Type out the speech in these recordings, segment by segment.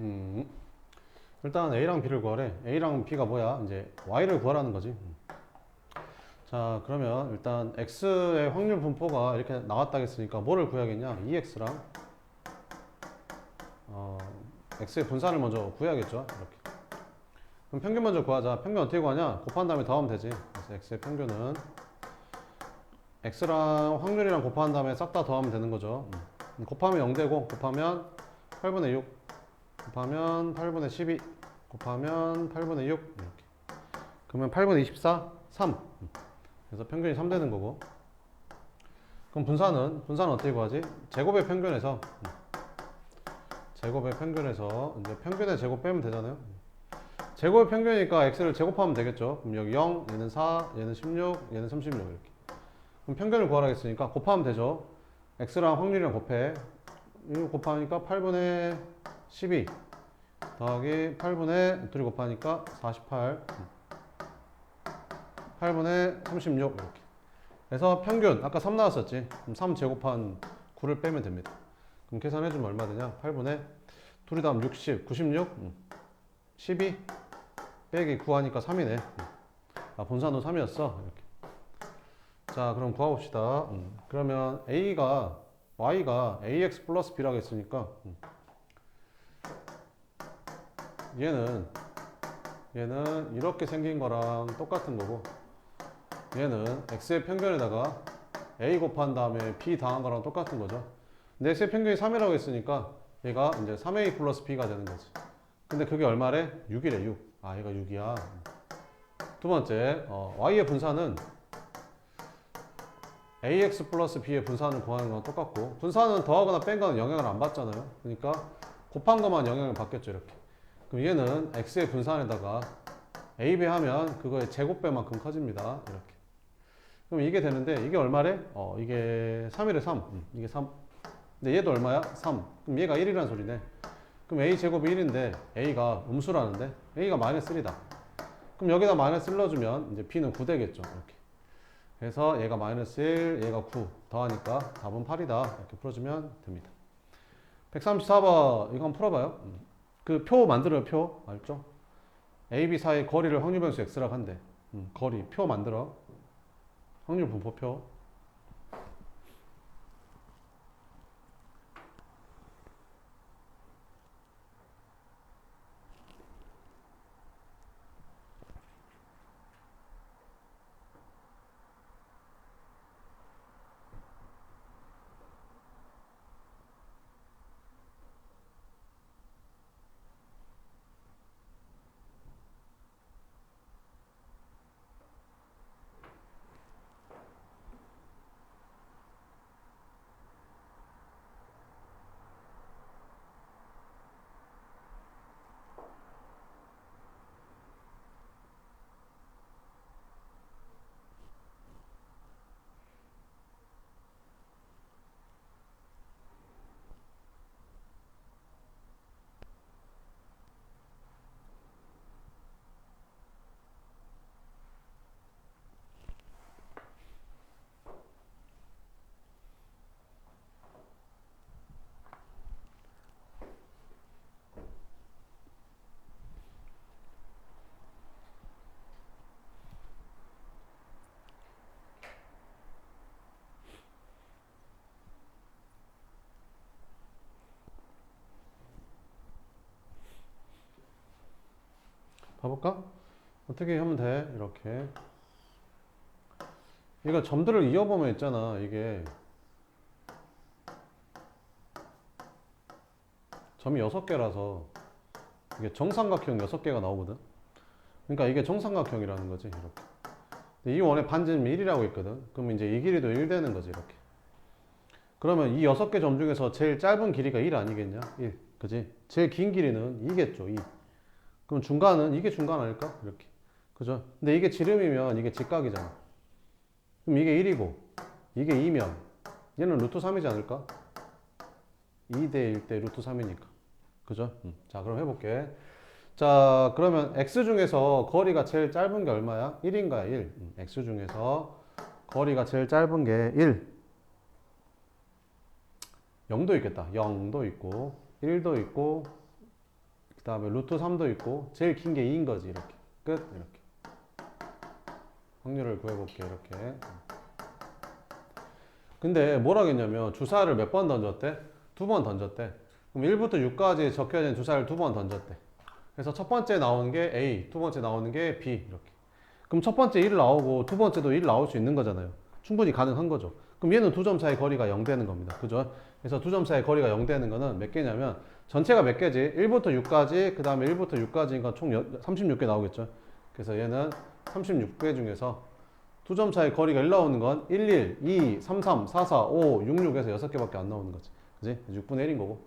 음, 일단 A랑 B를 구하래. A랑 B가 뭐야? 이제 Y를 구하라는 거지. 자, 그러면 일단 X의 확률 분포가 이렇게 나왔다 했으니까 뭐를 구해야겠냐? 2X랑 X의 분산을 먼저 구해야겠죠. 이렇게. 그럼 평균 먼저 구하자. 평균 어떻게 구하냐? 곱한 다음에 더하면 되지. 그래서 X의 평균은 X랑 확률이랑 곱한 다음에 싹 다 더하면 되는 거죠. 곱하면 0 되고 곱하면 8분의 6 곱하면 8분의 12 곱하면 8분의 6 이렇게. 그러면 8분의 24 3. 그래서 평균이 3 되는 거고. 그럼 분산은 어떻게 구하지? 제곱의 평균에서 이제 평균의 제곱 빼면 되잖아요. 제곱의 평균이니까 x를 제곱하면 되겠죠. 그럼 여기 0, 얘는 4, 얘는 16, 얘는 36 이렇게. 그럼 평균을 구하라 했으니까 곱하면 되죠. x랑 확률이랑 곱해. 이거 곱하니까 8분의 12 더하기 8분의 둘이 곱하니까 48 8분의 36 이렇게. 그래서 평균 아까 3 나왔었지. 그럼 3 제곱한 9를 빼면 됩니다. 그럼 계산해주면 얼마 되냐? 8분의 둘이 다음 60, 96, 12 빼기 9 하니까 3이네. 아, 분산도 3이었어. 이렇게. 자, 그럼 구해봅시다. 그러면 Y가 AX 플러스 B라고 했으니까 얘는 이렇게 생긴 거랑 똑같은 거고 얘는 X의 평균에다가 A 곱한 다음에 B 더한 거랑 똑같은 거죠. 근데 X의 평균이 3이라고 했으니까 얘가 이제 3A 플러스 B가 되는 거지. 근데 그게 얼마래? 6이래, 6. 아, 얘가 6이야. 두 번째, Y의 분산은 AX 플러스 B의 분산을 구하는 거랑 똑같고 분산은 더하거나 뺀 거는 영향을 안 받잖아요. 그러니까 곱한 것만 영향을 받겠죠, 이렇게. 그럼 얘는 X의 분산에다가 AB 하면 그거의 제곱배만큼 커집니다. 이렇게. 그럼 이게 되는데 이게 얼마래? 이게 3이래 3. 이게 3. 근데 얘도 얼마야? 3. 그럼 얘가 1이라는 소리네. 그럼 A 제곱이 1인데 A가 음수라는데 A가 마이너스 1이다. 그럼 여기다 마이너스 1 넣어주면 이제 B는 9 되겠죠. 이렇게. 그래서 얘가 마이너스 1, 얘가 9 더하니까 답은 8이다. 이렇게 풀어주면 됩니다. 134번 이거 한번 풀어봐요. 그 표 만들어요. 표 알죠? A, B 사이 거리를 확률 변수 X라고 한대. 거리 표 만들어. 확률 분포표. 봐볼까? 어떻게 하면 돼? 이렇게. 이거 점들을 이어보면 있잖아. 이게 점이 6개라서 이게 정삼각형 6개가 나오거든. 그러니까 이게 정삼각형이라는 거지. 이렇게. 근데 이 원의 반지름이 1이라고 있거든. 그럼 이제 이 길이도 1 되는 거지. 이렇게. 그러면 이 6개 점 중에서 제일 짧은 길이가 1 아니겠냐? 1. 그지? 제일 긴 길이는 2겠죠. 2. 그럼 중간은 이게 중간 아닐까? 이렇게. 그죠? 근데 이게 지름이면 이게 직각이잖아. 그럼 이게 1이고 이게 2면 얘는 루트 3이지 않을까? 2대 1대 루트 3이니까. 그죠? 자, 그럼 해볼게. 자, 그러면 x 중에서 거리가 제일 짧은 게 얼마야? 1인가요? 1. x 중에서 거리가 제일 짧은 게 1. 0도 있겠다. 0도 있고 1도 있고 그 다음에 루트 3도 있고 제일 긴 게 2인 거지. 이렇게 끝. 이렇게 확률을 구해볼게. 이렇게. 근데 뭐라겠냐면 주사를 몇 번 던졌대? 2번 던졌대. 그럼 1부터 6까지 적혀진 주사를 2번 던졌대. 그래서 첫 번째 나오는 게 A, 두 번째 나오는 게 B. 이렇게. 그럼 첫 번째 1 나오고 두 번째도 1 나올 수 있는 거잖아요. 충분히 가능한 거죠. 그럼 얘는 두 점 사이 거리가 0 되는 겁니다. 그죠? 그래서 두 점 사이 거리가 0 되는 거는 몇 개냐면 전체가 몇 개지? 1부터 6까지, 그 다음에 1부터 6까지니까 총 36개 나오겠죠. 그래서 얘는 36개 중에서 두 점 사이 거리가 1 나오는 건 1, 1, 2, 3, 3, 4, 4, 5, 6, 6에서 6개밖에 안 나오는 거지. 그지? 6분의 1인 거고.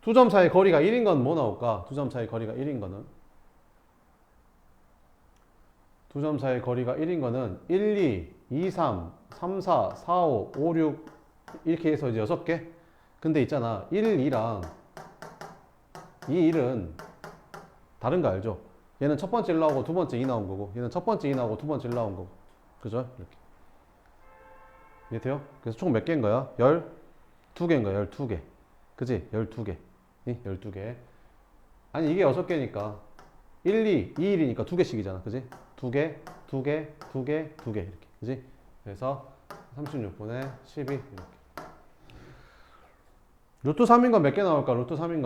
두 점 사이 거리가 1인 건 뭐 나올까? 두 점 사이 거리가 1인 거는 두 점 사이 거리가 1인 거는 1, 2, 2, 3, 3, 4, 4, 5, 5, 6 이렇게 해서 이제 6개? 근데 있잖아 1, 2랑 이 1은 다른 거 알죠? 얘는 첫 번째 1 나오고 두 번째 2 나온 거고 얘는 첫 번째 2 나오고 두 번째 1 나온 거고 그죠? 이렇게 이해돼요? 그래서 총 몇 개인 거야? 12개인 거야 12개 그지? 12개 12개 아니 이게 6개니까 1, 2, 2, 1이니까 2개씩이잖아 그지? 2개, 2개, 2개, 2개 이렇게 그지? 그래서 36분의 12 이렇게 루트 3인 건 몇 개 나올까? 루트 3인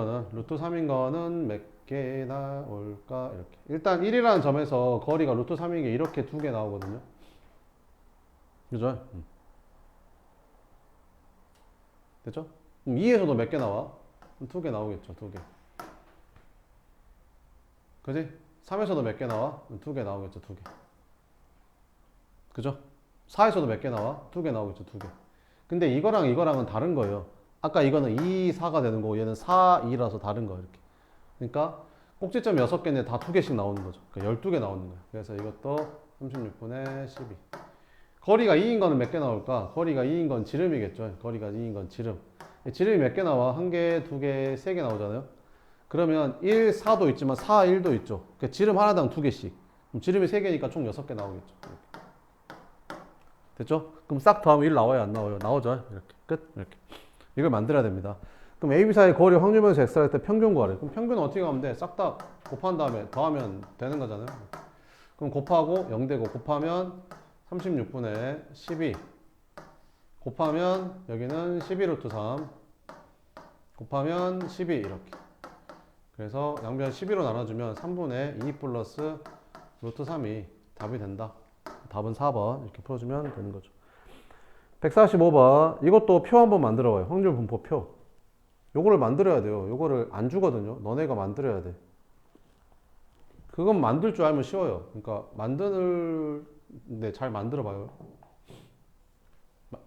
거는 몇 개 나올까? 이렇게 일단 1이라는 점에서 거리가 루트 3인 게 이렇게 2개 나오거든요 그죠? 됐죠? 그럼 2에서도 몇 개 나와? 2개 나오겠죠 2개 그지? 3에서도 몇 개 나와? 2개 나오겠죠 2개 그죠? 4에서도 몇 개 나와? 2개 나오겠죠 2개 근데 이거랑 이거랑은 다른 거예요 아까 이거는 2, 4가 되는 거고 얘는 4, 2라서 다른 거예요 이렇게 그러니까 꼭지점 6개인데 다 2개씩 나오는 거죠 그러니까 12개 나오는 거예요 그래서 이것도 36분의 12 거리가 2인 거는 몇 개 나올까? 거리가 2인 건 지름이겠죠 거리가 2인 건 지름이 몇 개 나와? 1개, 2개, 3개 나오잖아요 그러면 1, 4도 있지만 4, 1도 있죠. 그러니까 지름 하나당 2개씩. 그럼 지름이 3개니까 총 6개 나오겠죠. 이렇게. 됐죠? 그럼 싹 더하면 1 나와요? 안 나와요? 나오죠? 이렇게. 끝. 이렇게. 이걸 만들어야 됩니다. 그럼 A, B 사이 거리 확률면서 X할 때 평균 구하래. 그럼 평균은 어떻게 하면 돼? 싹 다 곱한 다음에 더하면 되는 거잖아요. 그럼 곱하고 0되고 곱하면 36분의 12 곱하면 여기는 12 루트 3 곱하면 12 이렇게. 그래서 양변 12로 나눠주면 3분의 2 플러스 루트 3이 답이 된다. 답은 4번 이렇게 풀어주면 되는 거죠. 145번 이것도 표 한번 만들어 봐요. 확률 분포 표. 요거를 만들어야 돼요. 요거를 안 주거든요. 너네가 만들어야 돼. 그건 만들 줄 알면 쉬워요. 그러니까 만드는데 잘 만들어 봐요.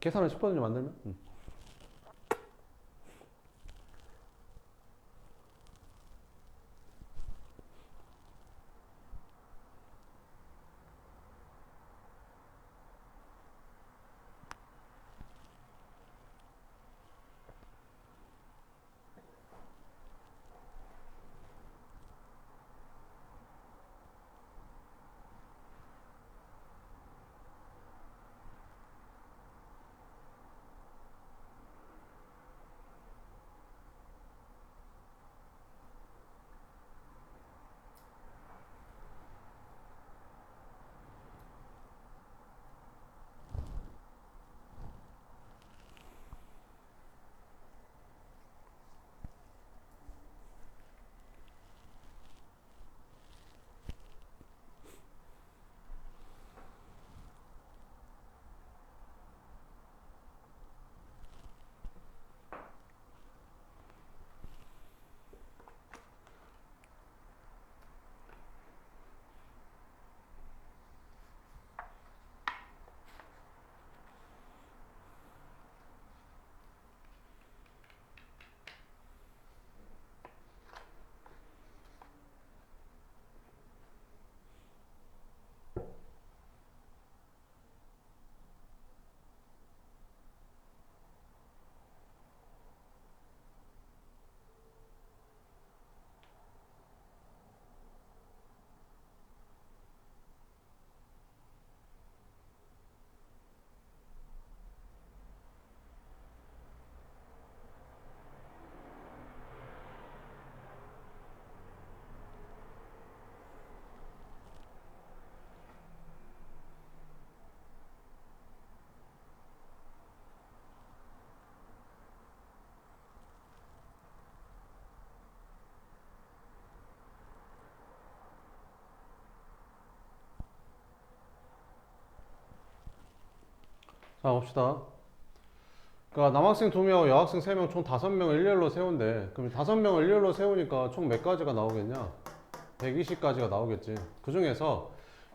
계산은 쉽거든요. 만들면. 자, 봅시다. 그러니까 남학생 2명, 여학생 3명, 총 5명을 일렬로 세운대. 그럼 5명을 일렬로 세우니까 총 몇 가지가 나오겠냐? 120가지가 나오겠지. 그 중에서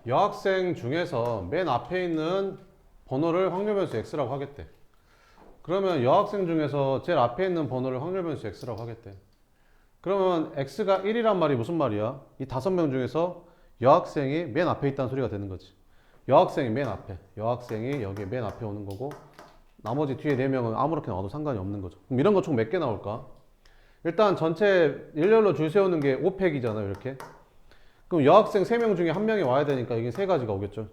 여학생 중에서 맨 앞에 있는 번호를 확률변수 x라고 하겠대. 그러면 여학생 중에서 제일 앞에 있는 번호를 확률변수 x라고 하겠대. 그러면 x가 1이란 말이 무슨 말이야? 이 5명 중에서 여학생이 맨 앞에 있다는 소리가 되는 거지. 여학생이 맨 앞에. 여학생이 여기 맨 앞에 오는 거고 나머지 뒤에 4명은 아무렇게나 와도 상관이 없는 거죠. 그럼 이런 거 총 몇 개 나올까? 일단 전체 일렬로 줄 세우는 게 5팩이잖아요. 이렇게. 그럼 여학생 3명 중에 1명이 와야 되니까 이게 3가지가 오겠죠.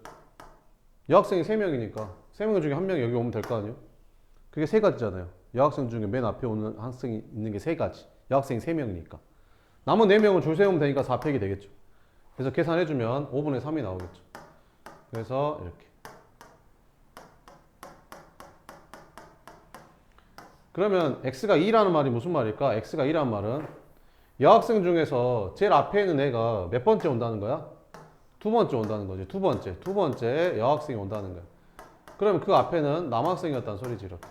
여학생이 3명이니까 3명 중에 1명이 여기 오면 될 거 아니에요? 그게 3가지잖아요. 여학생 중에 맨 앞에 오는 학생이 있는 게 3가지. 여학생이 3명이니까. 남은 4명은 줄 세우면 되니까 4팩이 되겠죠. 그래서 계산해주면 5분의 3이 나오겠죠. 그래서 이렇게. 그러면 x가 2라는 말이 무슨 말일까? x가 2라는 말은 여학생 중에서 제일 앞에 있는 애가 몇 번째 온다는 거야? 2번째 온다는 거지. 두 번째 여학생이 온다는 거야. 그러면 그 앞에는 남학생이었다는 소리지. 이렇게.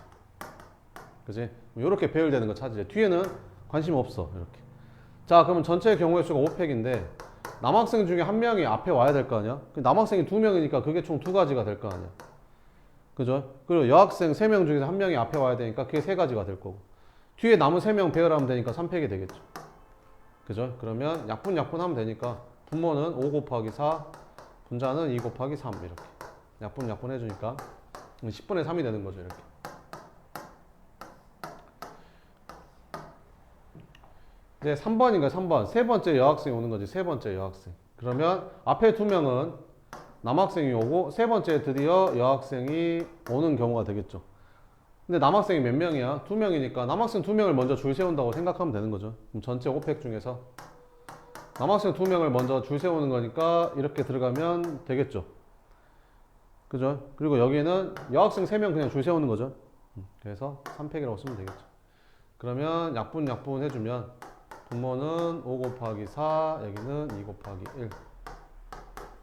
그지? 이렇게 배열되는 거 찾으지. 뒤에는 관심 없어. 이렇게. 자, 그러면 전체 경우의 수가 5팩인데 남학생 중에 1명이 앞에 와야 될 거 아니야? 남학생이 2명이니까 그게 총 2가지가 될 거 아니야? 그죠? 그리고 여학생 3명 중에서 1명이 앞에 와야 되니까 그게 3가지가 될 거고 뒤에 남은 3명 배열하면 되니까 3팩이 되겠죠. 그죠? 그러면 약분 하면 되니까 분모는 5 곱하기 4, 분자는 2 곱하기 3 이렇게 약분 해주니까 10분의 3이 되는 거죠. 이렇게. 이제 3번인가 3번 세 번째 여학생이 오는 거지. 세 번째 여학생. 그러면 앞에 2명은 남학생이 오고 세 번째 드디어 여학생이 오는 경우가 되겠죠. 근데 남학생이 몇 명이야? 2명이니까 남학생 2명을 먼저 줄 세운다고 생각하면 되는 거죠. 그럼 전체 5팩 중에서 남학생 2명을 먼저 줄 세우는 거니까 이렇게 들어가면 되겠죠. 그죠? 그리고 여기는 여학생 3명 그냥 줄 세우는 거죠. 그래서 3팩이라고 쓰면 되겠죠. 그러면 약분 해주면 분모는 5 곱하기 4, 여기는 2 곱하기 1.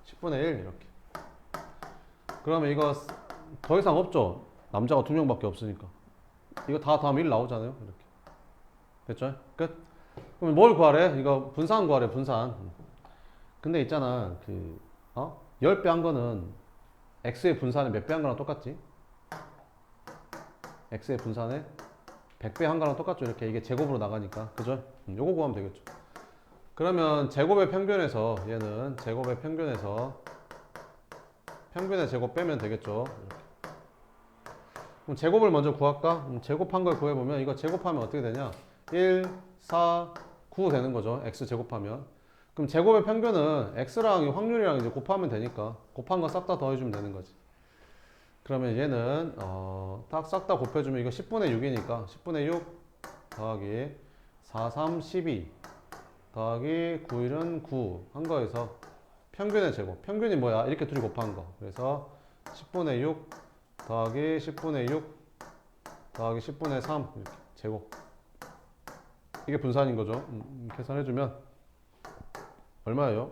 10분의 1 이렇게. 그러면 이거 더 이상 없죠? 남자가 2명밖에 없으니까. 이거 다 더하면 1 나오잖아요. 이렇게. 됐죠? 끝? 그럼 뭘 구하래? 이거 분산 구하래, 분산. 근데 있잖아, 10배 한 거는 x의 분산에 몇 배 한 거랑 똑같지? x의 분산에 100배 한 거랑 똑같죠? 이렇게 이게 제곱으로 나가니까. 그죠? 요거 구하면 되겠죠. 그러면 제곱의 평균에서 얘는 제곱의 평균에서 평균의 제곱 빼면 되겠죠. 이렇게. 그럼 제곱을 먼저 구할까? 제곱한 걸 구해보면 이거 제곱하면 어떻게 되냐? 1, 4, 9 되는 거죠. x 제곱하면. 그럼 제곱의 평균은 x랑 확률이랑 이제 곱하면 되니까 곱한 거 싹 다 더해주면 되는 거지. 그러면 얘는 싹 다 곱해주면 이거 10분의 6이니까 10분의 6 더하기 4, 3, 12 더하기 9, 1은 9 한 거에서 평균의 제곱. 평균이 뭐야? 이렇게 둘이 곱한 거. 그래서 10분의 6 더하기 10분의 6 더하기 10분의 3 이렇게 제곱. 이게 분산인 거죠. 계산해주면 얼마예요?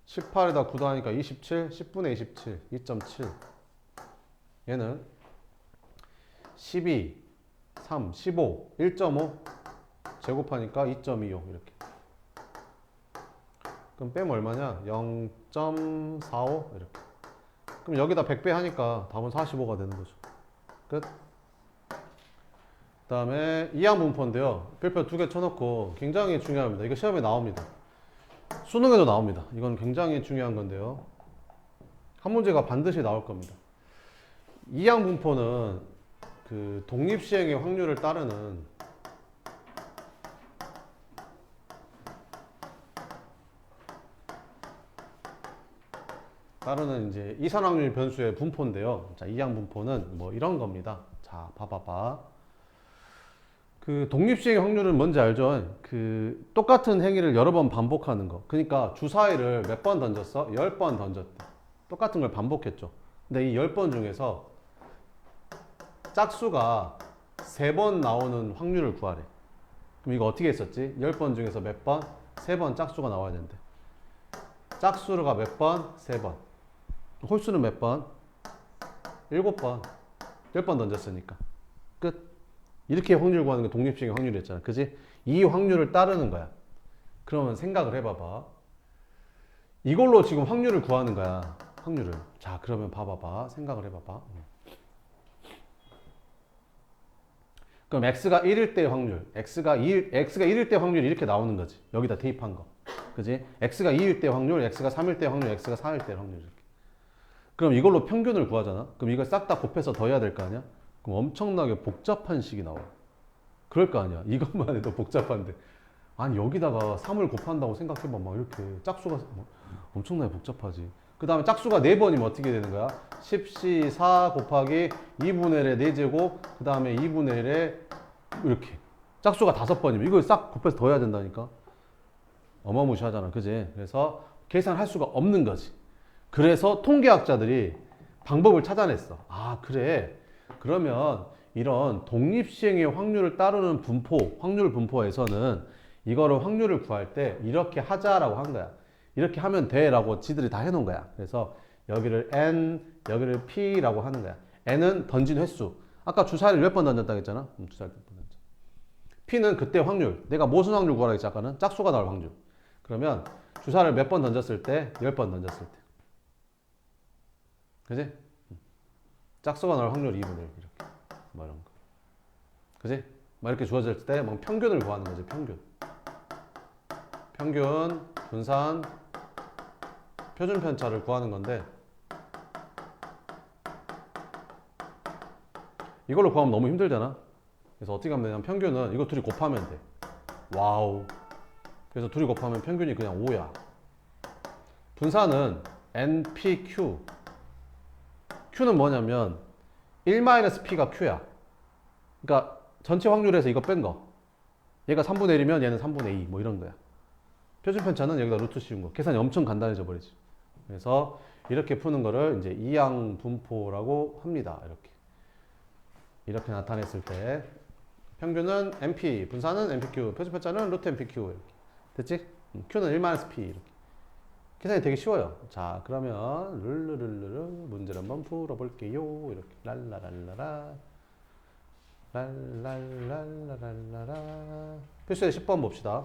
18에다 9 더하니까 27, 10분의 27, 2.7. 얘는 12, 3, 15, 1.5 제곱하니까 2.25 이렇게. 그럼 빼면 얼마냐? 0.45 이렇게. 그럼 여기다 100배 하니까 답은 45가 되는 거죠. 끝. 그 다음에 이항분포인데요. 별표 2개 쳐놓고 굉장히 중요합니다. 이거 시험에 나옵니다. 수능에도 나옵니다. 이건 굉장히 중요한 건데요. 한 문제가 반드시 나올 겁니다. 이항분포는 그 독립시행의 확률을 따르는 이제 이산확률 변수의 분포인데요. 자, 이항분포는 뭐 이런 겁니다. 자, 봐봐봐. 그 독립시행의 확률은 뭔지 알죠? 그 똑같은 행위를 여러 번 반복하는 거. 그러니까 주사위를 몇 번 던졌어? 10번 던졌대. 똑같은 걸 반복했죠. 근데 이 10번 중에서 짝수가 3번 나오는 확률을 구하래. 그럼 이거 어떻게 했었지? 10번 중에서 몇 번? 3번 짝수가 나와야 된대. 짝수가 몇 번? 3번. 홀수는 몇 번? 7번. 10번 던졌으니까. 끝. 이렇게 확률 구하는 게 독립식의 확률이었잖아. 그지? 이 확률을 따르는 거야. 그러면 생각을 해봐봐. 이걸로 지금 확률을 구하는 거야. 확률을. 자, 그러면 봐봐봐. 생각을 해봐봐. 그럼 x가 1일 때 확률, x가 1일 때 확률이 이렇게 나오는 거지. 여기다 대입한 거. 그지? x가 2일 때 확률, x가 3일 때 확률, x가 4일 때 확률. 이렇게. 그럼 이걸로 평균을 구하잖아. 그럼 이걸 싹 다 곱해서 더해야 될 거 아니야? 그럼 엄청나게 복잡한 식이 나와. 그럴 거 아니야. 이것만 해도 복잡한데. 아니, 여기다가 3을 곱한다고 생각해봐. 막 이렇게 짝수가 엄청나게 복잡하지. 그 다음에 짝수가 4번이면 어떻게 되는 거야? 10C 4 곱하기 2분의 1의 4제곱, 그 다음에 2분의 1의 이렇게. 짝수가 5번이면 이걸 싹 곱해서 더해야 된다니까? 어마무시하잖아. 그지? 그래서 계산할 수가 없는 거지. 그래서 통계학자들이 방법을 찾아냈어. 아, 그래. 그러면 이런 독립시행의 확률을 따르는 분포, 확률 분포에서는 이거를 확률을 구할 때 이렇게 하자라고 한 거야. 이렇게 하면 돼 라고 지들이 다 해놓은 거야. 그래서 여기를 n, 여기를 p라고 하는 거야. n은 던진 횟수. 아까 주사위를 몇 번 던졌다고 했잖아. 주사위를 몇 번 던졌. p는 그때 확률. 내가 무슨 확률 구하라고 했지 아까는? 짝수가 나올 확률. 그러면 주사를 몇 번 던졌을 때? 10번 던졌을 때. 그지? 짝수가 나올 확률 2분의 1 이렇게. 뭐 이런 거. 그지? 막 이렇게 주어질 때 뭐 평균을 구하는 거지. 평균. 평균, 분산, 표준 편차를 구하는 건데 이걸로 구하면 너무 힘들잖아. 그래서 어떻게 하면 되냐면 평균은 이거 둘이 곱하면 돼. 와우. 그래서 둘이 곱하면 평균이 그냥 5야. 분산은 NPQ. Q는 뭐냐면 1-P가 Q야. 그러니까 전체 확률에서 이거 뺀 거. 얘가 3분의 1이면 얘는 3분의 2 뭐 이런 거야. 표준 편차는 여기다 루트 씌운 거. 계산이 엄청 간단해져 버리지. 그래서 이렇게 푸는 거를 이제 이항 분포라고 합니다. 이렇게 나타냈을 때 평균은 NP, 분산은 NPQ, 표준 편차는 루트 NPQ. 이렇게. 됐지? Q는 1-P 이렇게. 계산이 되게 쉬워요. 자, 그러면 룰루룰루루 문제를 한번 풀어볼게요. 이렇게 랄라랄라라 랄랄랄라랄라라 필수에 10번 봅시다.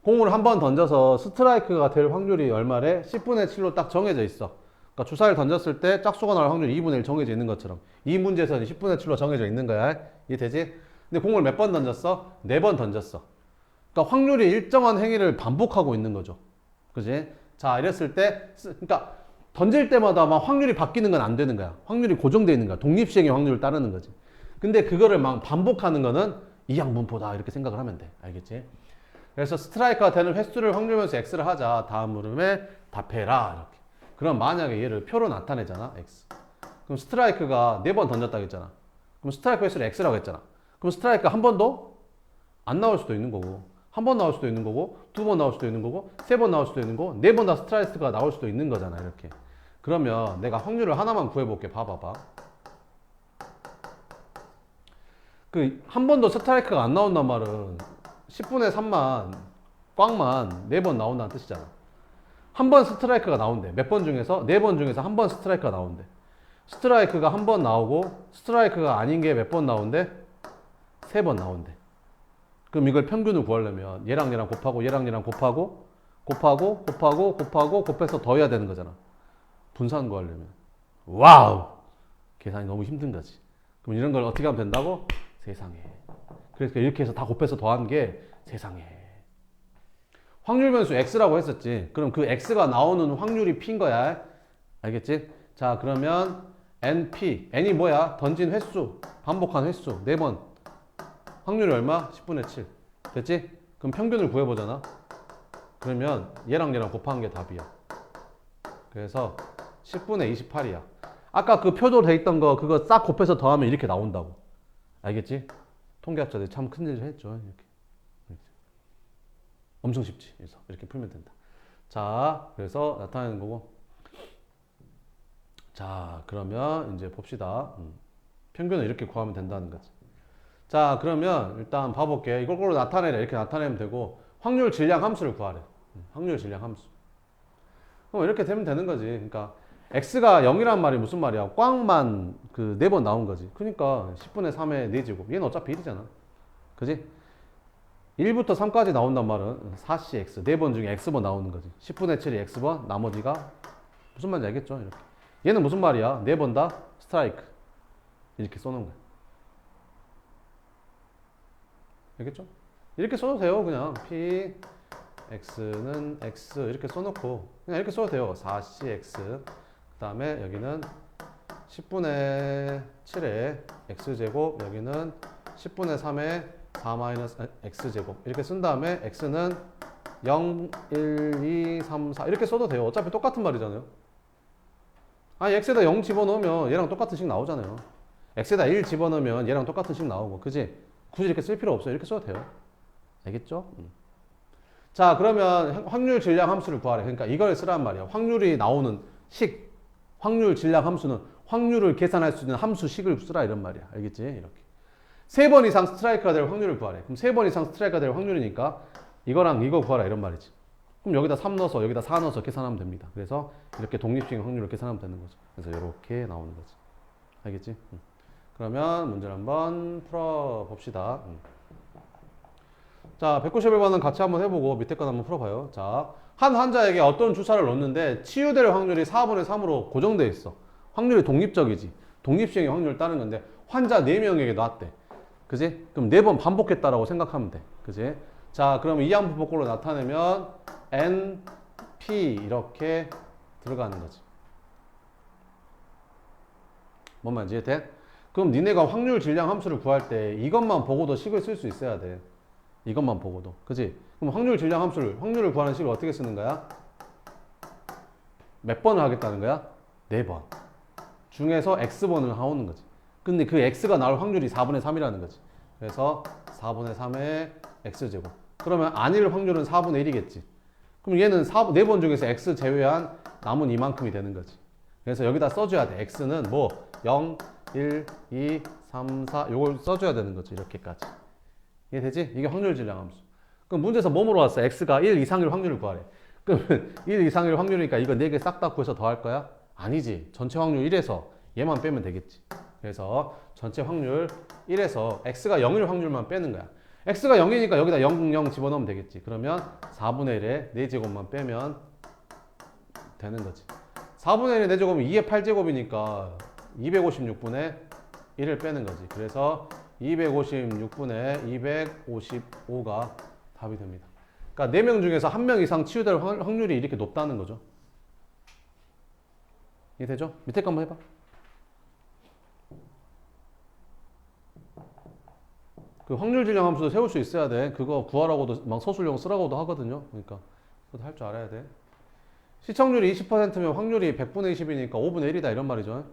공을 한 번 던져서 스트라이크가 될 확률이 얼마래? 10분의 7로 딱 정해져 있어. 그러니까 주사를 던졌을 때 짝수가 나올 확률이 2분의 1 정해져 있는 것처럼 이 문제에서는 10분의 7로 정해져 있는 거야. 이해되지? 근데 공을 몇 번 던졌어? 4번 던졌어. 그러니까 확률이 일정한 행위를 반복하고 있는 거죠. 그지? 자, 이랬을 때 그러니까 던질 때마다 막 확률이 바뀌는 건 안 되는 거야. 확률이 고정되어 있는 거야. 독립시행의 확률을 따르는 거지. 근데 그거를 막 반복하는 거는 이항분포다 이렇게 생각을 하면 돼. 알겠지? 그래서 스트라이크가 되는 횟수를 확률면서 x를 하자. 다음 물음에 답해라. 이렇게. 그럼 만약에 얘를 표로 나타내잖아. x. 그럼 스트라이크가 4번 던졌다고 했잖아. 그럼 스트라이크 횟수를 x라고 했잖아. 그럼 스트라이크가 한 번도 안 나올 수도 있는 거고, 한 번 나올 수도 있는 거고, 2번 나올 수도 있는 거고, 3번 나올 수도 있는 거고, 4번 다 스트라이크가 나올 수도 있는 거잖아. 이렇게. 그러면 내가 확률을 하나만 구해볼게. 봐봐봐. 한 번도 스트라이크가 안 나온단 말은 10분의 3만, 꽝만 4번 나온다는 뜻이잖아. 한 번 스트라이크가 나온대. 몇 번 중에서? 4번 중에서 한 번 스트라이크가 나온대. 스트라이크가 한 번 나오고, 스트라이크가 아닌 게 몇 번 나온대? 3번 나온대. 그럼 이걸 평균을 구하려면 얘랑 얘랑 곱하고, 얘랑 얘랑 곱하고, 곱해서 더해야 되는 거잖아. 분산 구하려면. 와우! 계산이 너무 힘든 거지. 그럼 이런 걸 어떻게 하면 된다고? 세상에. 그래서 이렇게 해서 다 곱해서 더한 게 세상에. 확률 변수 x라고 했었지. 그럼 그 x가 나오는 확률이 p인 거야. 알겠지? 자, 그러면 np. n이 뭐야? 던진 횟수. 반복한 횟수. 4번. 확률이 얼마? 10분의 7. 됐지? 그럼 평균을 구해보잖아. 그러면 얘랑 얘랑 곱한 게 답이야. 그래서 10분의 28이야. 아까 그 표도 돼 있던 거 그거 싹 곱해서 더하면 이렇게 나온다고. 알겠지? 통계학자들이 참 큰일을 했죠. 이렇게. 엄청 쉽지. 그래서 이렇게 풀면 된다. 자, 그래서 나타내는 거고. 자, 그러면 이제 봅시다. 평균을 이렇게 구하면 된다는 거지. 자, 그러면 일단 봐볼게. 이걸 걸로 나타내래. 이렇게 나타내면 되고, 확률 질량 함수를 구하래. 확률 질량 함수. 그럼 이렇게 되면 되는 거지. 그러니까 x가 0이란 말이 무슨 말이야? 꽝만 그 4번 나온 거지. 그러니까 10분의 3의 4제곱. 얘는 어차피 1이잖아. 그지? 1부터 3까지 나온단 말은 4cx. 4번 중에 x번 나오는 거지. 10분의 7이 x번, 나머지가 무슨 말인지 알겠죠? 이렇게. 얘는 무슨 말이야? 4번 다 스트라이크. 이렇게 써놓은 거야. 알겠죠? 이렇게 써도 돼요. 그냥 p x는 x 이렇게 써놓고 그냥 이렇게 써도 돼요. 4cx 그 다음에 여기는 10분의 7의 x제곱, 여기는 10분의 3의 4-x제곱 이렇게 쓴 다음에 x는 0, 1, 2, 3, 4 이렇게 써도 돼요. 어차피 똑같은 말이잖아요. 아니 x에다 0 집어넣으면 얘랑 똑같은 식 나오잖아요. x에다 1 집어넣으면 얘랑 똑같은 식 나오고, 그지? 굳이 이렇게 쓸 필요 없어요. 이렇게 써도 돼요. 알겠죠? 자, 그러면 확률 질량 함수를 구하래. 그러니까 이걸 쓰란 말이야. 확률이 나오는 식, 확률 질량 함수는 확률을 계산할 수 있는 함수식을 쓰라 이런 말이야. 알겠지? 이렇게. 3번 이상 스트라이크가 될 확률을 구하래. 그럼 3번 이상 스트라이크가 될 확률이니까 이거랑 이거 구하라 이런 말이지. 그럼 여기다 3 넣어서 여기다 4 넣어서 계산하면 됩니다. 그래서 이렇게 독립식의 확률을 계산하면 되는 거죠. 그래서 이렇게 나오는 거지. 알겠지? 그러면 문제를 한번 풀어봅시다. 자, 191번은 같이 한번 해보고 밑에 건 한번 풀어봐요. 자, 한 환자에게 어떤 주사를 놓는데 치유될 확률이 4분의 3으로 고정되어 있어. 확률이 독립적이지. 독립시행의 확률을 따는 건데 환자 4명에게 놨대. 그지? 그럼 4번 반복했다라고 생각하면 돼. 그지? 자, 그러면 이항분법꼴로 나타내면 N, P 이렇게 들어가는 거지. 뭔 말인지 이해돼? 그럼 니네가 확률 질량 함수를 구할 때 이것만 보고도 식을 쓸 수 있어야 돼. 이것만 보고도. 그지? 그럼 확률 질량 함수를, 확률을 구하는 식을 어떻게 쓰는 거야? 몇 번을 하겠다는 거야? 4번. 중에서 x번을 하오는 거지. 근데 그 x가 나올 확률이 4분의 3이라는 거지. 그래서 4분의 3의 x제곱. 그러면 아닐 확률은 4분의 1이겠지. 그럼 얘는 4번 중에서 x 제외한 남은 이만큼이 되는 거지. 그래서 여기다 써줘야 돼. x는 뭐 0, 1, 2, 3, 4 요걸 써줘야 되는 거지. 이렇게까지. 이해되지? 이게 확률 질량 함수. 그럼 문제에서 뭐 물어봤어? x가 1 이상일 확률을 구하래. 그러면 1 이상일 확률이니까 이거 4개 싹 다 구해서 더할 거야? 아니지. 전체 확률 1에서 얘만 빼면 되겠지. 그래서 전체 확률 1에서 x가 0일 확률만 빼는 거야. x가 0이니까 여기다 0, 0 집어넣으면 되겠지. 그러면 4분의 1에 4제곱만 빼면 되는 거지. 4분의 1에 4제곱은 2의 8제곱이니까 256분의 1을 빼는 거지. 그래서 256분의 255가 답이 됩니다. 그러니까 4명 중에서 1명 이상 치유될 확률이 이렇게 높다는 거죠. 이해되죠? 밑에 거 한번 해봐. 그 확률 질량 함수도 세울 수 있어야 돼. 그거 구하라고도 막 서술용 쓰라고도 하거든요. 그러니까 그것도 할 줄 알아야 돼. 시청률이 20%면 확률이 100분의 20이니까 5분의 1이다 이런 말이죠.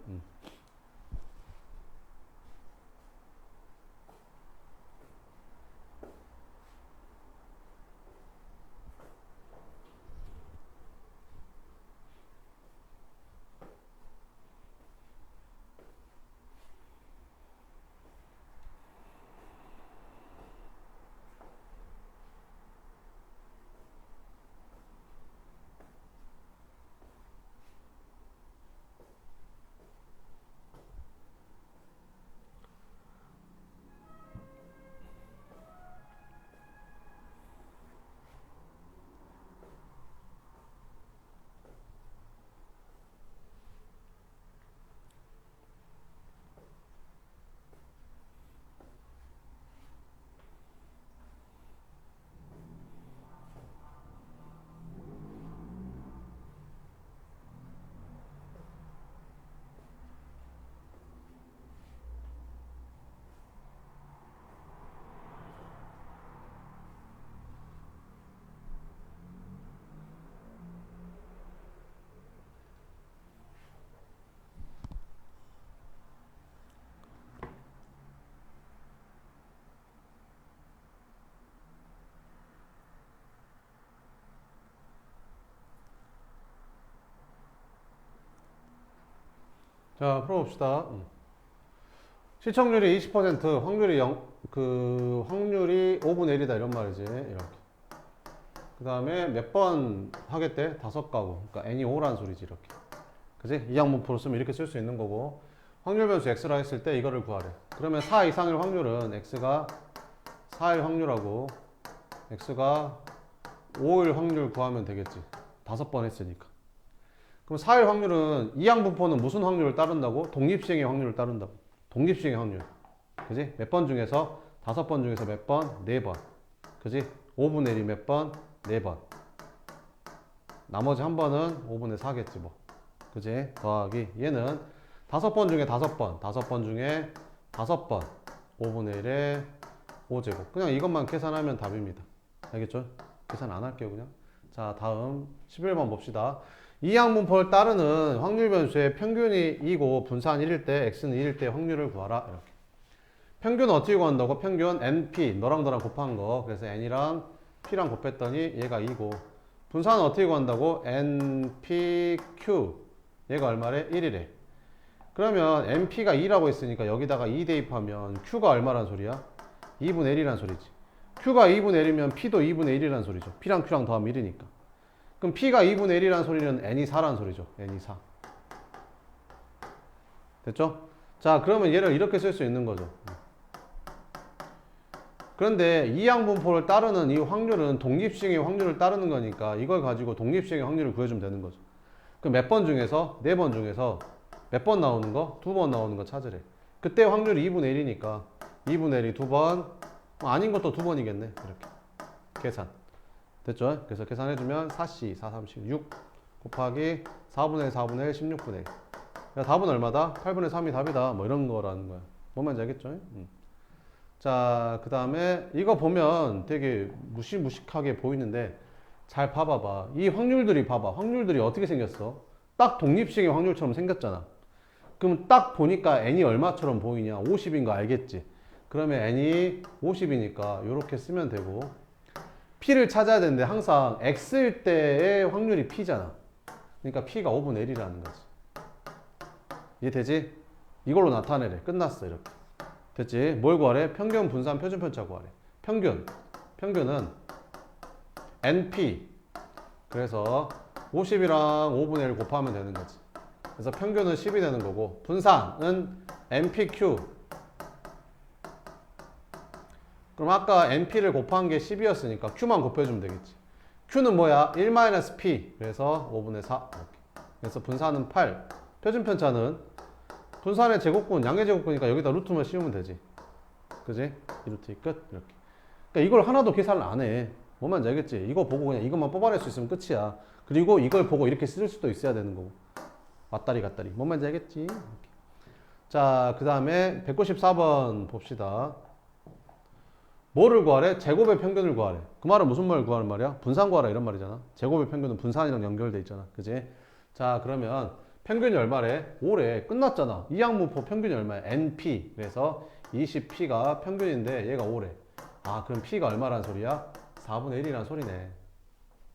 자, 풀어봅시다. 시청률이 20%, 확률이 확률이 5분의 1이다 이런 말이지. 이렇게. 그 다음에 몇 번 하겠대? 5가구. 그러니까 n이 5란 소리지. 이렇게. 그지? 이항분포로 쓰면 이렇게 쓸 수 있는 거고, 확률 변수 x라 했을 때 이거를 구하래. 그러면 4 이상일 확률은 x가 4일 확률하고 x가 5일 확률 구하면 되겠지. 5번 했으니까. 그럼 4일 확률은 이항분포는 무슨 확률을 따른다고? 독립시행의 확률을 따른다고. 독립시행의 확률. 그지? 몇 번 중에서 5번 중에서 몇 번? 4번. 그지? 5분의 1이 몇 번? 4번. 나머지 한 번은 5분의 4겠지 뭐. 그지? 더하기 얘는 5번 중에 5번, 5번 중에 5번, 5분의 1에 5제곱. 그냥 이것만 계산하면 답입니다. 알겠죠? 계산 안 할게요 그냥. 자, 다음 11번 봅시다. 이항분포를 따르는 확률 변수의 평균이 2고 분산 1일 때 x는 1일 때 확률을 구하라. 이렇게. 평균은 어떻게 구한다고? 평균 np, 너랑 너랑 곱한 거. 그래서 n이랑 p랑 곱했더니 얘가 2고, 분산은 어떻게 구한다고? npq, 얘가 얼마래? 1이래. 그러면 np가 2라고 했으니까 여기다가 2 대입하면 q가 얼마란 소리야? 2분의 1이란 소리지. q가 2분의 1이면 p도 2분의 1이란 소리죠. p랑 q랑 더하면 1이니까. 그럼 p가 2분의 1이란 소리는 n이 4란 소리죠. n이 4. 됐죠? 자, 그러면 얘를 이렇게 쓸 수 있는 거죠. 그런데 이항분포를 따르는 이 확률은 독립시행의 확률을 따르는 거니까 이걸 가지고 독립시행의 확률을 구해주면 되는 거죠. 그럼 몇 번 중에서? 4번 중에서 몇 번 나오는 거? 2번 나오는 거 찾으래. 그때 확률이 2분의 1이니까 2분의 1이 2번, 아닌 것도 2번이겠네. 이렇게 계산 됐죠? 그래서 계산해주면 4C, 4, 3, 6 곱하기 4분의 1, 4분의 1, 16분의 1. 야, 답은 얼마다? 8분의 3이 답이다. 뭐 이런 거라는 거야. 뭔 말인지 알겠죠? 자, 그 다음에 이거 보면 되게 무시무식하게 보이는데 잘 봐봐봐. 이 확률들이 봐봐. 확률들이 어떻게 생겼어? 딱 독립식의 확률처럼 생겼잖아. 그럼 딱 보니까 n이 얼마처럼 보이냐? 50인 거 알겠지? 그러면 n이 50이니까 이렇게 쓰면 되고, p를 찾아야 되는데 항상 x일 때의 확률이 p잖아. 그러니까 p가 5분의 1이라는 거지. 이해되지? 이걸로 나타내래. 끝났어. 이렇게. 됐지? 뭘 구하래? 평균, 분산, 표준 편차 구하래. 평균은 np. 그래서 50이랑 5분의 1 곱하면 되는 거지. 그래서 평균은 10이 되는 거고, 분산은 npq. 그럼 아까 np를 곱한 게 10이었으니까 q만 곱해주면 되겠지. q는 뭐야? 1-p. 그래서 5분의 4. 이렇게. 그래서 분산은 8. 표준 편차는 분산의 제곱근, 양의 제곱근이니까 여기다 루트만 씌우면 되지. 그지? 이 루트 끝. 이렇게. 그러니까 이걸 하나도 계산을 안 해. 뭔 말인지 알겠지? 이거 보고 그냥 이것만 뽑아낼 수 있으면 끝이야. 그리고 이걸 보고 이렇게 쓸 수도 있어야 되는 거고. 왔다리 갔다리. 뭔 말인지 알겠지? 이렇게. 자, 그 다음에 194번 봅시다. 뭐를 구하래? 제곱의 평균을 구하래. 그 말은 무슨 말을 구하는 말이야? 분산 구하라 이런 말이잖아. 제곱의 평균은 분산이랑 연결돼 있잖아. 그지? 자, 그러면 평균이 얼마래? 5래. 끝났잖아. 이항분포 평균이 얼마야? np. 그래서 20p가 평균인데 얘가 5래. 아, 그럼 p가 얼마란 소리야? 4분의 1이란 소리네.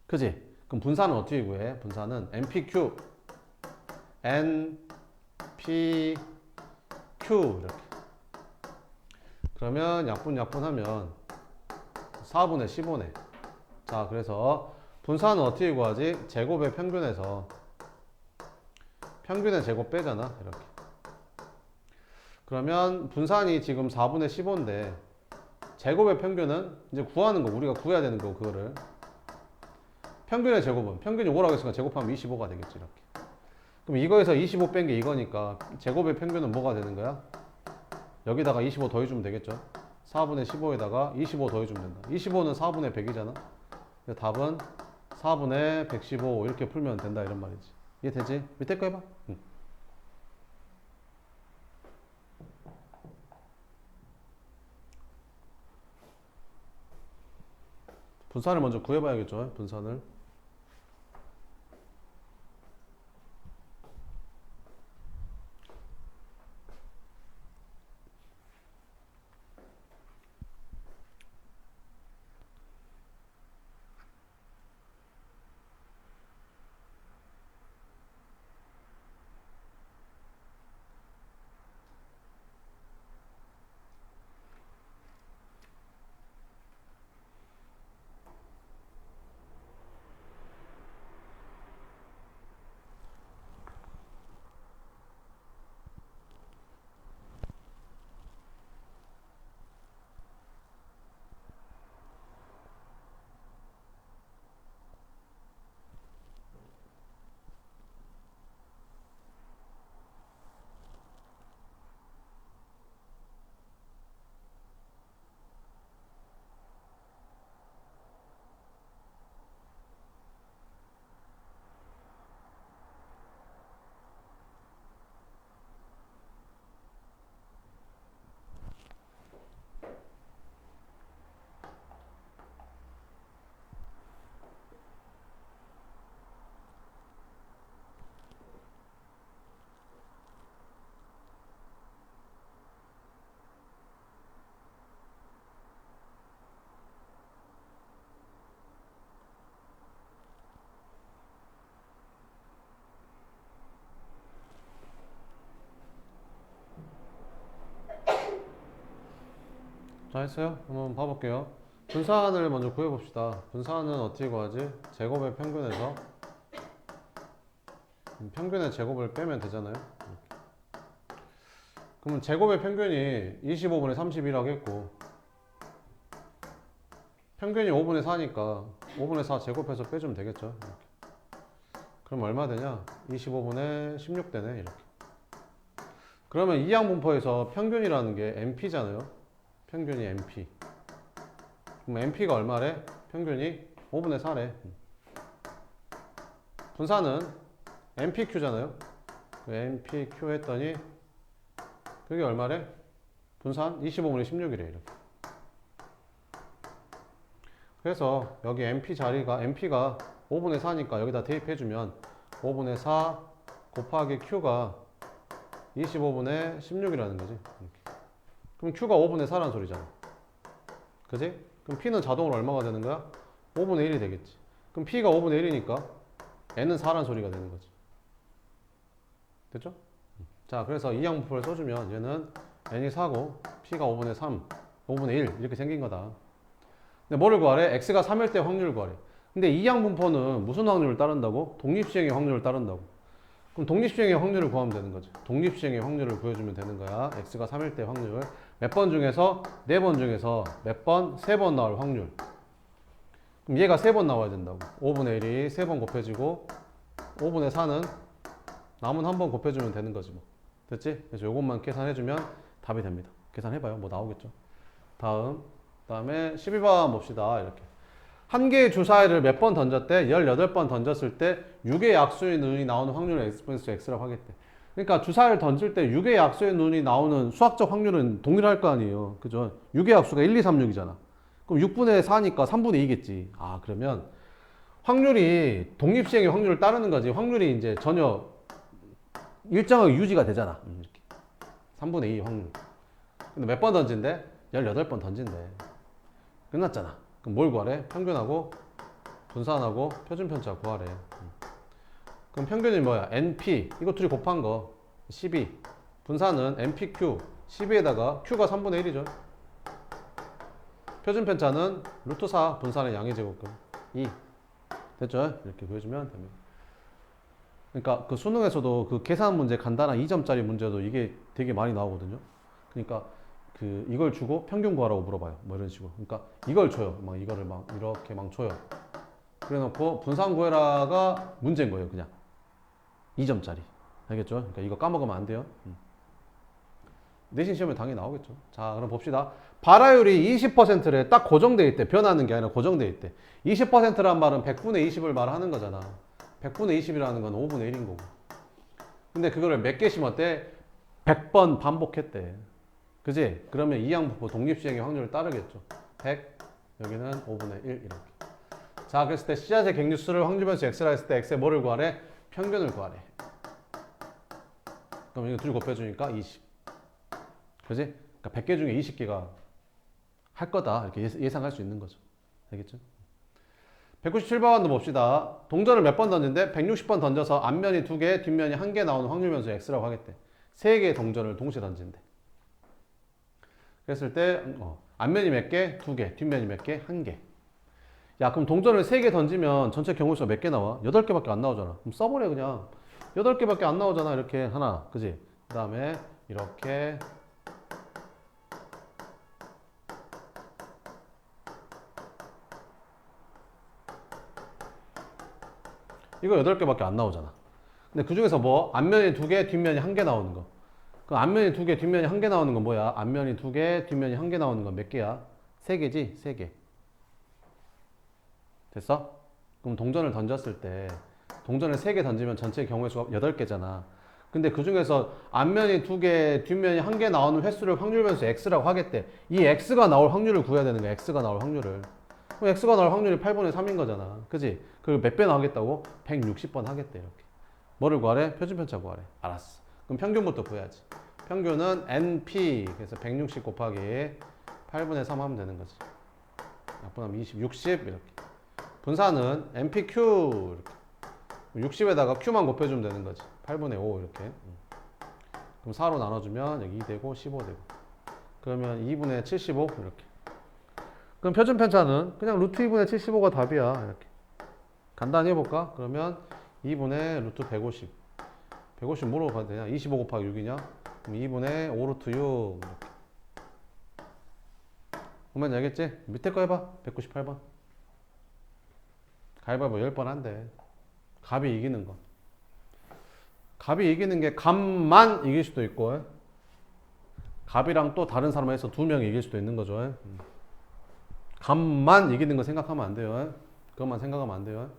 그지? 그럼 분산은 어떻게 구해? 분산은 npq, npq 이렇게. 그러면 약분하면 4분의 15네. 자, 그래서 분산은 어떻게 구하지? 제곱의 평균에서 평균의 제곱 빼잖아. 이렇게. 그러면 분산이 지금 4분의 15인데 제곱의 평균은 이제 구하는 거, 우리가 구해야 되는 거, 그거를. 평균의 제곱은 평균이 5라고 했으니까 제곱하면 25가 되겠지. 이렇게. 그럼 이거에서 25 뺀 게 이거니까 제곱의 평균은 뭐가 되는 거야? 여기다가 25 더해주면 되겠죠. 4분의 15에다가 25 더해주면 된다. 25는 4분의 100이잖아. 답은 4분의 115 이렇게 풀면 된다 이런 말이지. 이해되지? 밑에 거 해봐. 응. 분산을 먼저 구해봐야겠죠. 분산을. 자, 했어요? 한번 봐볼게요. 분산을 먼저 구해봅시다. 분산은 어떻게 구하지? 제곱의 평균에서 평균의 제곱을 빼면 되잖아요. 그러면 제곱의 평균이 25분의 31 하겠고 평균이 5분의 4니까 5분의 4 제곱해서 빼주면 되겠죠. 이렇게. 그럼 얼마 되냐? 25분의 16 되네. 이렇게. 그러면 이항분포에서 평균이라는 게 NP잖아요. 평균이 NP. 그럼 NP가 얼마래? 평균이 5분의 4래. 분산은 NPQ잖아요. NPQ 했더니 그게 얼마래? 분산 25분의 16이래. 이렇게. 그래서 여기 NP 자리가 NP가 5분의 4니까 여기다 대입해주면 5분의 4 곱하기 Q가 25분의 16이라는 거지. 이렇게. 그럼 Q가 5분의 4라는 소리잖아. 그지? 그럼 P는 자동으로 얼마가 되는 거야? 5분의 1이 되겠지. 그럼 P가 5분의 1이니까 N은 4라는 소리가 되는 거지. 됐죠? 자, 그래서 이 양분포를 써주면 얘는 N이 4고 P가 5분의 3, 5분의 1 이렇게 생긴 거다. 근데 뭐를 구하래? X가 3일 때 확률을 구하래. 근데 이 양분포는 무슨 확률을 따른다고? 독립시행의 확률을 따른다고. 그럼 독립시행의 확률을 구하면 되는 거지. 독립시행의 확률을 구해주면 되는 거야. X가 3일 때 확률. 몇 번 중에서? 4번 중에서 몇 번? 3번 나올 확률. 그럼 얘가 3번 나와야 된다고. 5분의 1이 3번 곱해지고 5분의 4는 남은 한 번 곱해주면 되는 거지 뭐. 됐지? 그래서 요것만 계산해주면 답이 됩니다. 계산해봐요. 뭐 나오겠죠. 다음에 12번 봅시다. 이렇게. 한 개의 주사위를 몇 번 던졌대? 18번 던졌을 때 6개의 약수의 눈이 나오는 확률을 x x라고 하겠대. 그러니까 주사위를 던질 때 6개의 약수의 눈이 나오는 수학적 확률은 동일할 거 아니에요. 그죠? 6의 약수가 1, 2, 3, 6이잖아. 그럼 6분의 4니까 3분의 2겠지. 아, 그러면 확률이 독립시행의 확률을 따르는 거지. 확률이 이제 전혀 일정하게 유지가 되잖아. 이렇게. 3분의 2 확률. 근데 몇 번 던진대? 18번 던진대. 끝났잖아. 그럼 뭘 구하래? 평균하고 분산하고 표준편차 구하래. 그럼 평균이 뭐야? NP. 이거 둘이 곱한 거 12. 분산은 NPQ 12에다가 Q가 3분의 1이죠. 표준편차는 루트 4 분산의 양의 제곱근 2. 됐죠? 이렇게 구해주면 됩니다. 그러니까 그 수능에서도 그 계산 문제 간단한 2점짜리 문제도 이게 되게 많이 나오거든요. 그러니까 그 이걸 주고 평균 구하라고 물어봐요. 뭐 이런 식으로. 그러니까 이걸 줘요. 막 이거를 막 이렇게 막 줘요. 그래 놓고 분산 구해라가 문제인 거예요. 그냥 2점짜리. 알겠죠? 그러니까 이거 까먹으면 안 돼요. 내신 시험에 당연히 나오겠죠. 자, 그럼 봅시다. 발화율이 20%래. 딱 고정돼 있대. 변하는 게 아니라 고정돼 있대. 20%란 말은 100분의 20을 말하는 거잖아. 100분의 20이라는 건 5분의 1인 거고. 근데 그거를 몇 개 심었대? 100번 반복했대. 그지? 그러면 이항분포 독립시행의 확률을 따르겠죠. 100, 여기는 5분의 1 이렇게. 자, 그랬을 때 씨앗의 객류수를 확률변수 x라 했을 때 x의 뭐를 구하래? 평균을 구하래. 그럼 이거 둘이 곱해주니까 20. 그지? 그러니까 100개 중에 20개가 할 거다. 이렇게 예상할 수 있는 거죠. 알겠죠? 197번도 봅시다. 동전을 몇 번 던진대? 160번 던져서 앞면이 2개, 뒷면이 1개 나오는 확률변수 x라고 하겠대. 3개의 동전을 동시에 던진대. 그랬을 때 앞면이 몇 개? 2개. 뒷면이 몇 개? 1개. 야, 그럼 동전을 3개 던지면 전체 경우수가 몇 개 나와? 8개밖에 안 나오잖아. 그럼 써버려 그냥. 8개밖에 안 나오잖아. 이렇게 하나. 그지? 그 다음에 이렇게 이거 8개밖에 안 나오잖아. 근데 그 중에서 뭐 앞면이 2개, 뒷면이 1개 나오는 거. 그 앞면이 2개, 뒷면이 1개 나오는 건 뭐야? 앞면이 2개, 뒷면이 1개 나오는 건 몇 개야? 3개지? 3개. 됐어? 그럼 동전을 던졌을 때 동전을 3개 던지면 전체 경우의 수가 8개잖아. 근데 그 중에서 앞면이 2개, 뒷면이 1개 나오는 횟수를 확률변수 x라고 하겠대. 이 x가 나올 확률을 구해야 되는 거야. x가 나올 확률을. 그럼 x가 나올 확률이 8분의 3인 거잖아. 그지? 그걸 몇 배 나오겠다고? 160번 하겠대. 이렇게. 뭐를 구하래? 표준편차 구하래. 알았어. 그럼 평균부터 구해야지. 평균은 NP. 그래서 160 곱하기 8분의 3 하면 되는 거지. 약분하면 20, 60 이렇게. 분산은 NPQ 이렇게. 60에다가 Q만 곱해주면 되는 거지. 8분의 5 이렇게. 그럼 4로 나눠주면 여기 2 되고 15 되고. 그러면 2분의 75 이렇게. 그럼 표준 편차는 그냥 루트 2분의 75가 답이야. 이렇게. 간단히 해볼까? 그러면 2분의 루트 150. 150 뭐로 가야 되냐? 25 곱하기 6이냐? 그럼 2분의 5 루트 6. 이렇게. 보면 알겠지? 밑에 거 해봐. 198번. 가위바위보 10번 한대. 갑이 이기는 거. 갑이 이기는 게 갑만 이길 수도 있고, 갑이랑 또 다른 사람을 해서 두 명이 이길 수도 있는 거죠. 갑만 이기는 거 생각하면 안 돼요. 그것만 생각하면 안 돼요.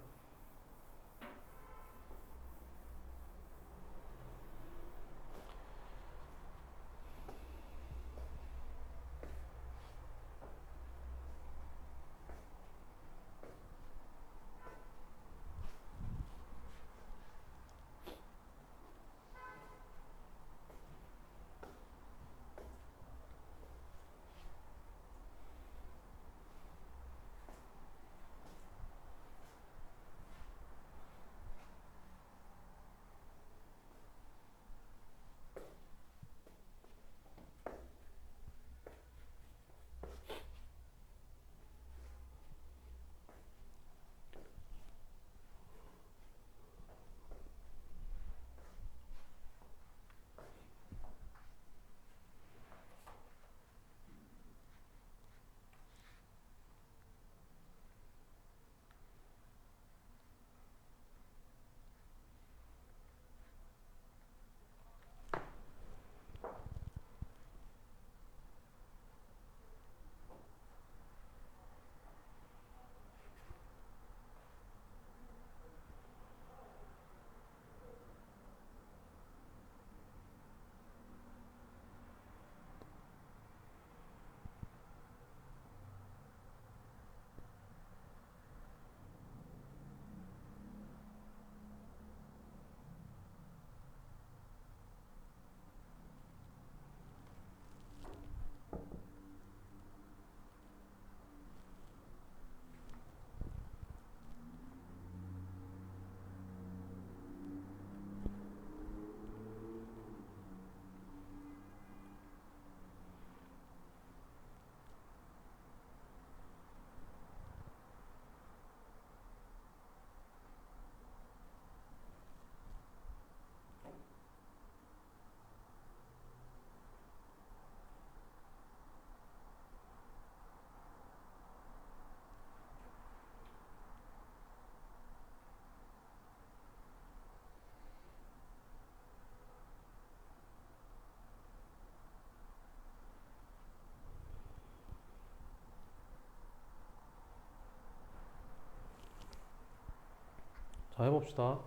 자, 해봅시다.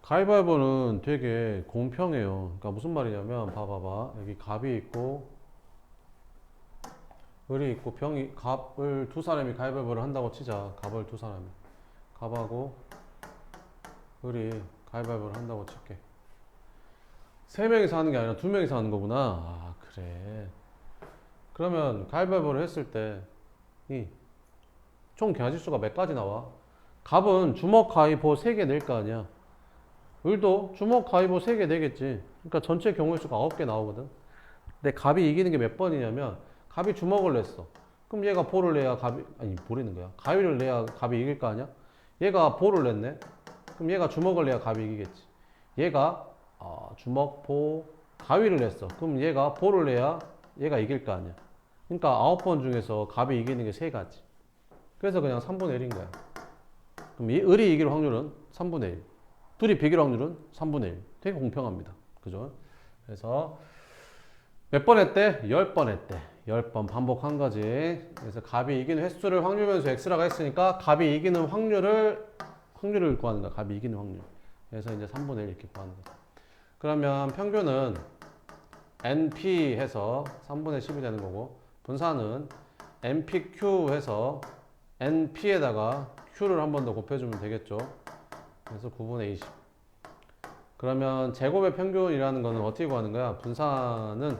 가위바위보는 되게 공평해요. 그러니까 무슨 말이냐면, 봐봐봐. 여기 갑이 있고, 을이 있고, 갑을 두 사람이 가위바위보를 한다고 치자. 갑을 두 사람이. 갑하고, 을이 가위바위보를 한다고 칠게. 세 명이서 하는 게 아니라 두 명이서 하는 거구나. 아, 그래. 그러면 가위바위보를 했을 때, 총 개화지수가 몇 가지 나와? 갑은 주먹 가위보 3개 낼 거 아니야. 을도 주먹 가위보 3개 내겠지. 그러니까 전체 경우의 수가 9개 나오거든. 근데 갑이 이기는 게 몇 번이냐면, 갑이 주먹을 냈어. 그럼 얘가 보를 내야 보리는 거야. 가위를 내야 갑이 이길 거 아니야? 얘가 보를 냈네. 그럼 얘가 주먹을 내야 갑이 이기겠지. 얘가 주먹, 보, 가위를 냈어. 그럼 얘가 보를 내야 얘가 이길 거 아니야. 그러니까 9번 중에서 갑이 이기는 게 3가지. 그래서 그냥 3분의 1인 거야. 그럼 을이 이길 확률은 3분의 1. 둘이 비길 확률은 3분의 1. 되게 공평합니다. 그죠? 그래서 몇 번 했대? 10번 했대. 10번 반복한 거지. 그래서 갑이 이기는 횟수를 확률 변수 x라고 했으니까 갑이 이기는 확률을 구하는 거야. 갑이 이기는 확률. 그래서 이제 3분의 1 이렇게 구하는 거야. 그러면 평균은 NP 해서 3분의 10이 되는 거고, 분산은 NPQ 해서 NP에다가 Q를 한 번 더 곱해주면 되겠죠. 그래서 9분의 20. 그러면 제곱의 평균이라는 거는 어떻게 구하는 거야? 분산은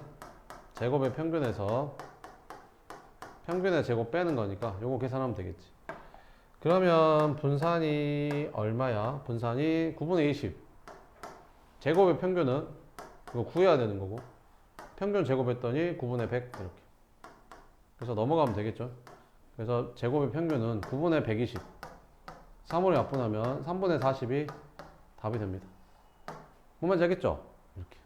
제곱의 평균에서 평균의 제곱 빼는 거니까 요거 계산하면 되겠지. 그러면 분산이 얼마야? 분산이 9분의 20. 제곱의 평균은 이거 구해야 되는 거고, 평균 제곱했더니 9분의 100 이렇게. 그래서 넘어가면 되겠죠. 그래서 제곱의 평균은 9분의 120. 3월에 약분하면 3분의 40이 답이 됩니다. 보면 되겠죠? 이렇게.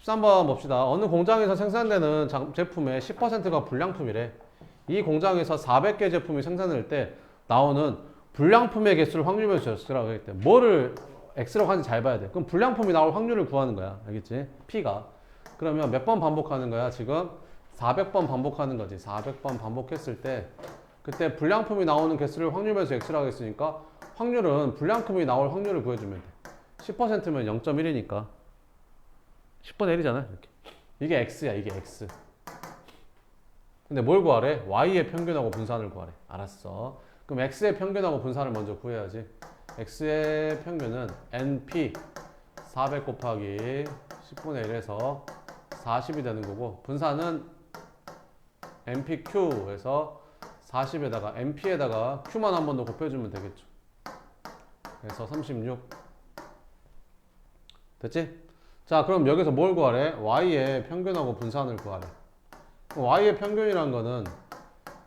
13번 봅시다. 어느 공장에서 생산되는 제품의 10%가 불량품이래. 이 공장에서 400개 제품이 생산될 때 나오는 불량품의 개수를 확률별로 X라고 하기 때문에 뭐를 X라고 하는지 잘 봐야 돼. 그럼 불량품이 나올 확률을 구하는 거야. 알겠지? P가. 그러면 몇 번 반복하는 거야? 지금 400번 반복하는 거지. 400번 반복했을 때 그때 불량품이 나오는 개수를 확률별로 X라고 했으니까 확률은 불량품이 나올 확률을 구해주면 돼. 10%면 0.1이니까 10분의 1이잖아. 이렇게. 이게 X야. 이게 X. 근데 뭘 구하래? Y의 평균하고 분산을 구하래. 알았어. 그럼 X의 평균하고 분산을 먼저 구해야지. X의 평균은 NP 400 곱하기 10분의 1에서 40이 되는 거고 분산은 NPQ에서 40에다가 NP에다가 Q만 한 번 더 곱해주면 되겠죠. 그래서 36 됐지? 자 그럼 여기서 뭘 구하래? Y의 평균하고 분산을 구하래. Y의 평균이란 거는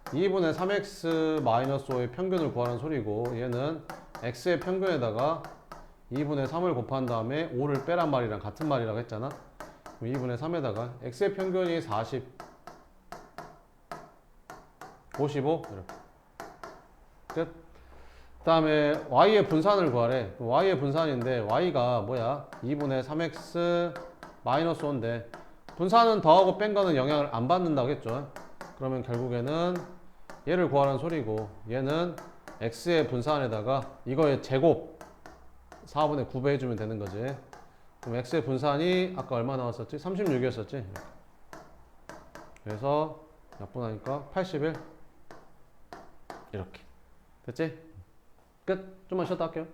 2분의 3x-5의 평균을 구하는 소리고 얘는 x의 평균에다가 2분의 3을 곱한 다음에 5를 빼란 말이랑 같은 말이라고 했잖아. 그럼 2분의 3에다가 x의 평균이 40 55 이렇게 끝. 그 다음에 y의 분산을 구하래. y의 분산인데 y가 뭐야? 2분의 3x-5인데 분산은 더하고 뺀 거는 영향을 안 받는다고 했죠. 그러면 결국에는 얘를 구하는 소리고 얘는 x의 분산에다가 이거의 제곱 4분의 9배 해주면 되는 거지. 그럼 x의 분산이 아까 얼마 나왔었지? 36이었었지. 그래서 약분하니까 81 이렇게 됐지? 끝. 좀만 쉬었다 할게요.